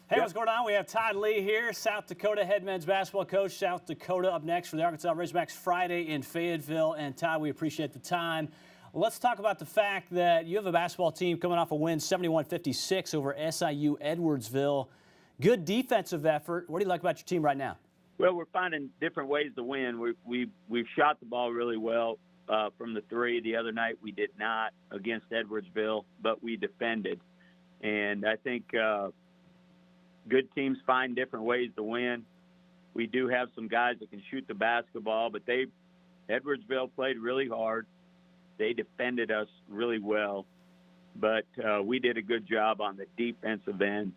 Hey, what's going on? We have Todd Lee here, South Dakota head men's basketball coach. South Dakota up next for the Arkansas Razorbacks Friday in Fayetteville. And Todd, we appreciate the time. Let's talk about the fact that you have a basketball team coming off a win 71-56 over SIU Edwardsville. Good defensive effort. What do you like about your team right now? Well, we're finding different ways to win. We've shot the ball really well from the three. The other night we did not against Edwardsville, but we defended. And I think good teams find different ways to win. We do have some guys that can shoot the basketball, but Edwardsville played really hard. They defended us really well, but we did a good job on the defensive end.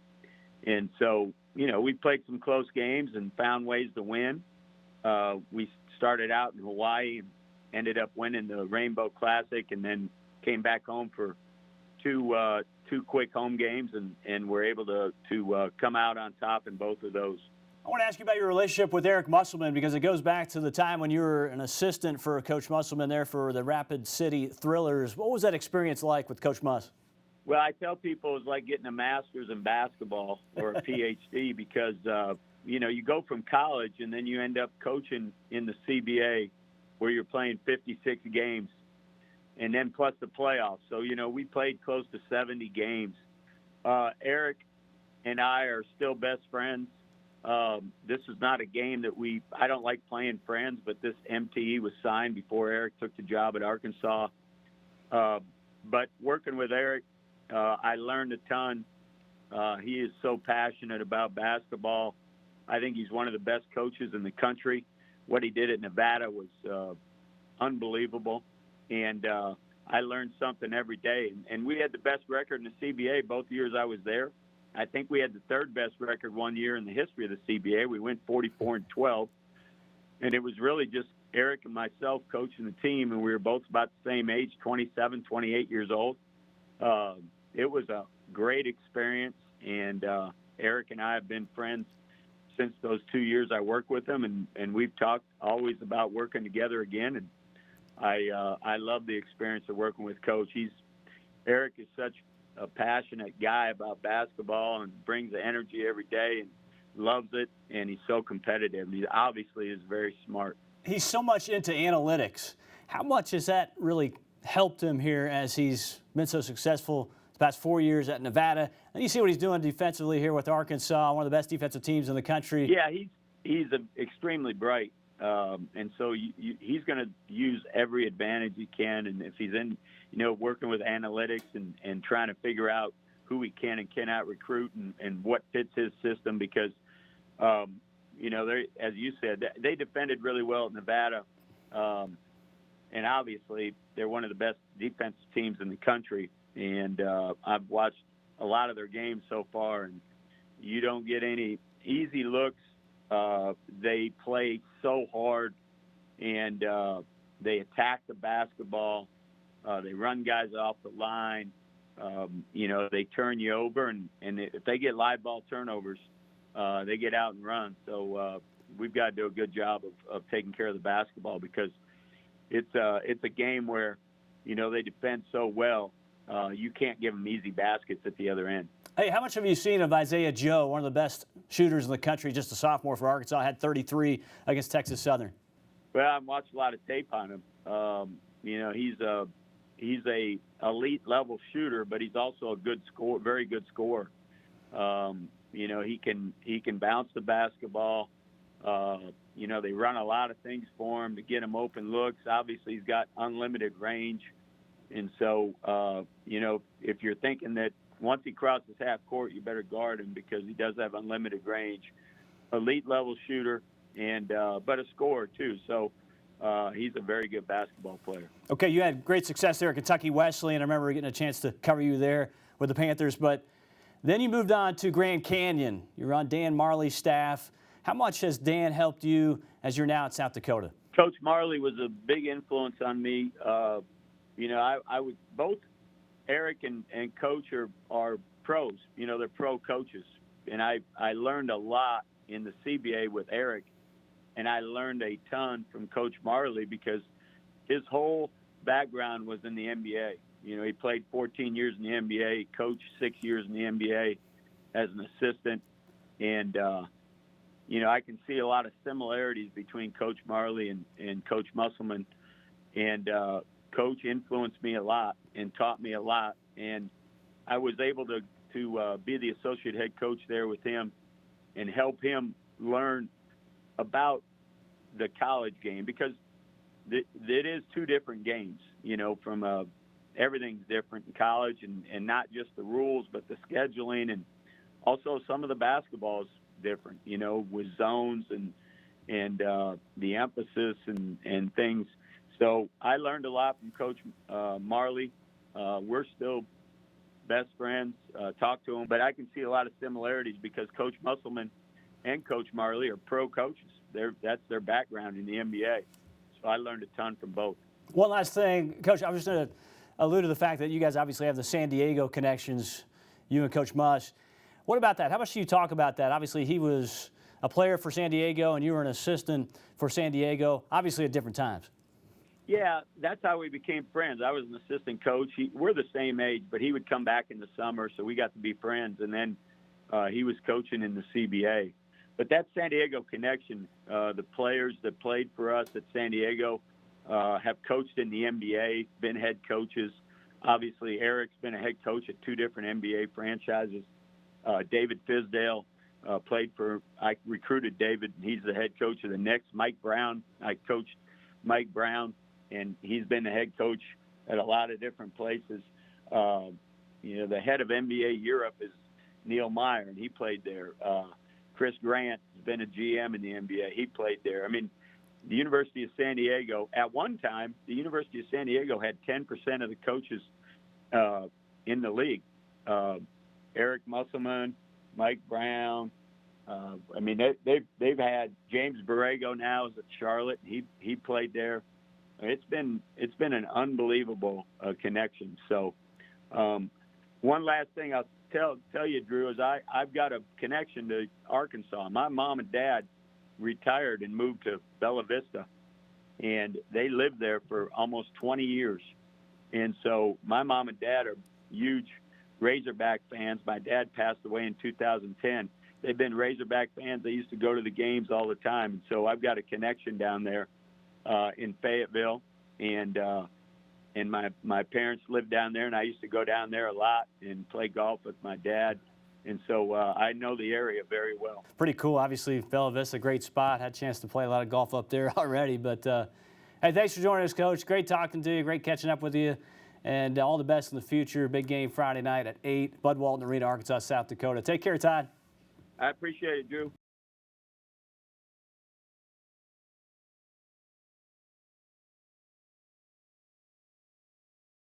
And so, we played some close games and found ways to win. We started out in Hawaii and ended up winning the Rainbow Classic, and then came back home for two quick home games, and were able to come out on top in both of those. I want to ask you about your relationship with Eric Musselman, because it goes back to the time when you were an assistant for Coach Musselman there for the Rapid City Thrillers. What was that experience like with Coach Muss? Well, I tell people it's like getting a master's in basketball or a PhD because, you go from college and then you end up coaching in the CBA where you're playing 56 games and then plus the playoffs. So, we played close to 70 games. Eric and I are still best friends. This is not a game that I don't like playing friends, but this MTE was signed before Eric took the job at Arkansas. But working with Eric, I learned a ton. He is so passionate about basketball. I think he's one of the best coaches in the country. What he did at Nevada was unbelievable. And I learned something every day. And we had the best record in the CBA both years I was there. I think we had the third best record one year in the history of the CBA. We went 44-12. And it was really just Eric and myself coaching the team, and we were both about the same age, 27, 28 years old. It was a great experience, and Eric and I have been friends since those 2 years I worked with him, and we've talked always about working together again. And I love the experience of working with Coach. Eric is such a passionate guy about basketball and brings the energy every day and loves it, and he's so competitive. He obviously is very smart. He's so much into analytics. How much has that really helped him here as he's been so successful the past 4 years at Nevada? And you see what he's doing defensively here with Arkansas, one of the best defensive teams in the country. Yeah, he's extremely bright. And so he's going to use every advantage he can. And if he's in, working with analytics and trying to figure out who he can and cannot recruit and what fits his system, because, as you said, they defended really well at Nevada. And obviously they're one of the best defensive teams in the country. And I've watched a lot of their games so far, and you don't get any easy looks. They play so hard, and they attack the basketball. They run guys off the line. They turn you over, and if they get live ball turnovers, they get out and run. So we've got to do a good job of taking care of the basketball, because it's a game where, they defend so well. You can't give them easy baskets at the other end. Hey, how much have you seen of Isiah Joe, one of the best shooters in the country, just a sophomore for Arkansas, had 33 against Texas Southern? Well, I've watched a lot of tape on him. He's a elite level shooter, but he's also a good scorer, very good scorer. He can bounce the baskall. They run a lot of things for him to get him open looks. Obviously, he's got unlimited range. And so, if you're thinking that once he crosses half court, you better guard him, because he does have unlimited range. Elite level shooter, and but a scorer too. So he's a very good basketball player. Okay, you had great success there at Kentucky Wesleyan. I remember getting a chance to cover you there with the Panthers. But then you moved on to Grand Canyon. You're on Dan Marley's staff. How much has Dan helped you as you're now at South Dakota? Coach Marley was a big influence on me. I would both Eric and Coach are pros. They're pro coaches. And I learned a lot in the CBA with Eric, and I learned a ton from Coach Marley, because his whole background was in the NBA. He played 14 years in the NBA, coached 6 years in the NBA, as an assistant, and I can see a lot of similarities between Coach Marley and Coach Musselman, and Coach influenced me a lot and taught me a lot, and I was able to be the associate head coach there with him and help him learn about the college game, because it is two different games, from everything's different in college, and not just the rules, but the scheduling, and also some of the basketball is different, with zones and the emphasis and things. So I learned a lot from Coach Marley. We're still best friends, talk to him, but I can see a lot of similarities because Coach Musselman and Coach Marley are pro coaches. That's their background in the NBA. So I learned a ton from both. One last thing, Coach, I was just going to allude to the fact that you guys obviously have the San Diego connections, you and Coach Muss. What about that? How much do you talk about that? Obviously, he was a player for San Diego, and you were an assistant for San Diego, obviously at different times. Yeah, that's how we became friends. I was an assistant coach. We're the same age, but he would come back in the summer, so we got to be friends. And then he was coaching in the CBA. But that San Diego connection, the players that played for us at San Diego have coached in the NBA, been head coaches. Obviously, Eric's been a head coach at two different NBA franchises. David Fisdale I recruited David, and he's the head coach of the Knicks. Mike Brown, I coached Mike Brown, and he's been the head coach at a lot of different places. The head of NBA Europe is Neil Meyer, and he played there. Chris Grant has been a GM in the NBA. He played there. I mean, the University of San Diego, at one time, the University of San Diego had 10% of the coaches in the league. Eric Musselman, Mike Brown. They've had James Borrego now is at Charlotte. He played there. It's been an unbelievable connection. So, one last thing I'll tell you, Drew, is I've got a connection to Arkansas. My mom and dad retired and moved to Bella Vista, and they lived there for almost 20 years. And so my mom and dad are huge Razorback fans. My dad passed away in 2010. They've been Razorback fans. They used to go to the games all the time. And so I've got a connection down there in Fayetteville, and my parents lived down there, and I used to go down there a lot and play golf with my dad. And so I know the area very well. Pretty cool. Obviously, Bella Vista, great spot. Had a chance to play a lot of golf up there already. But, hey, thanks for joining us, Coach. Great talking to you. Great catching up with you. And all the best in the future. Big game Friday night at 8, Bud Walton Arena, Arkansas, South Dakota. Take care, Todd. I appreciate it, Drew.